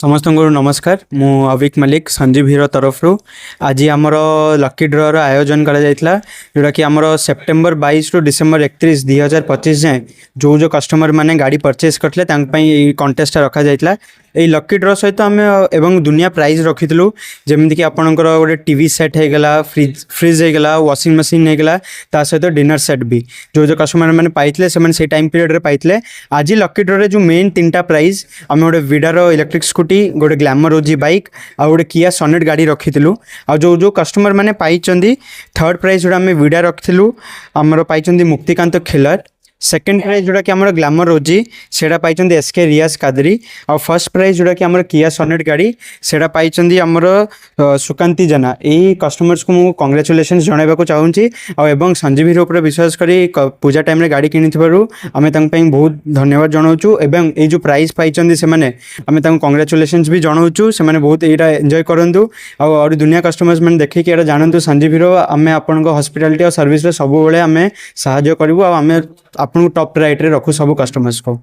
समस्त को नमस्कार। मु अविक मलिक संजीव हीरो तरफ रू आज आमर लकी ड्र आयोजन करा जायतला जोटा कि आमर सेप्टेम्बर 22 टू डिसेम्बर 31 2025 जाए जो जो कस्टमर माने गाड़ी परचेस करते कंटेस्ट रखा जायतला। এই ଲକି ଡ୍ର ସହିତ ଆମେ ଏବଂ ଦୁନିଆ ପ୍ରାଇଜ୍ ରଖିଥିଲୁ ଯେମିତିକି ଆପଣଙ୍କର ଗୋଟେ ଟିଭି ସେଟ୍ ହେଇଗଲା, ଫ୍ରିଜ୍ ହେଇଗଲା, ୱାସିଂ ମେସିନ୍ ହେଇଗଲା, ତା ସହିତ ଡିନର ସେଟ୍ ବି ଯେଉଁ କଷ୍ଟମର ମାନେ ପାଇଥିଲେ ସେମାନେ ସେଇ ଟାଇମ୍ ପିରିୟଡ଼ରେ ପାଇଥିଲେ। ଆଜି ଲକି ଡ୍ରରେ ଯେଉଁ ମେନ୍ ତିନିଟା ପ୍ରାଇଜ୍ ଆମେ ଗୋଟେ ଭିଡାର ଇଲେକ୍ଟ୍ରିକ୍ ସ୍କୁଟି, ଗୋଟେ ଗ୍ଲାମର ଓଜି ବାଇକ୍ ଆଉ ଗୋଟେ କିଆ ସନେଟ୍ ଗାଡ଼ି ରଖିଥିଲୁ। ଆଉ ଯେଉଁ କଷ୍ଟମର ମାନେ ପାଇଛନ୍ତି ଥର୍ଡ଼ ପ୍ରାଇଜ୍ ଯୋଉଟା ଆମେ ଭିଡା ରଖିଥିଲୁ ଆମର ପାଇଛନ୍ତି ମୁକ୍ତିକାନ୍ତ ଖିଲର। सेकेंड प्राइज जोटा कि आमर ग्लामर रोजी सेटा पाइछन्ती एसके रियाज कादरी। और फर्स्ट प्राइज जोटा कि आमर किया सनेट गाड़ी सेटा पाइछन्ती आमर सुकांती जेना। यही कस्टमर्स को मु कांग्रेचुलेशंस जणाइबाकू चाहूँगी और संजीव हीरो उपर विश्वास करी पूजा टाइम रे गाड़ी किनिथिबारु आमे तांक पई बहुत धन्यवाद जणाउछु। एवं ए जो प्राइज पाइछन्ती से माने आमे तांक कांग्रेचुलेशंस भी जणाउछु। से माने बहुत एटा एन्जॉय करंतु और दुनिया कस्टमर्स माने देखि कि एटा जानंतु संजीव हीरो आमे आपनको हॉस्पिटैलिटी और सर्विस रे सब बेले आमे सहायता करिवु। आ आमे आपन टॉप राइट रे रखू सब कस्टमर्स को।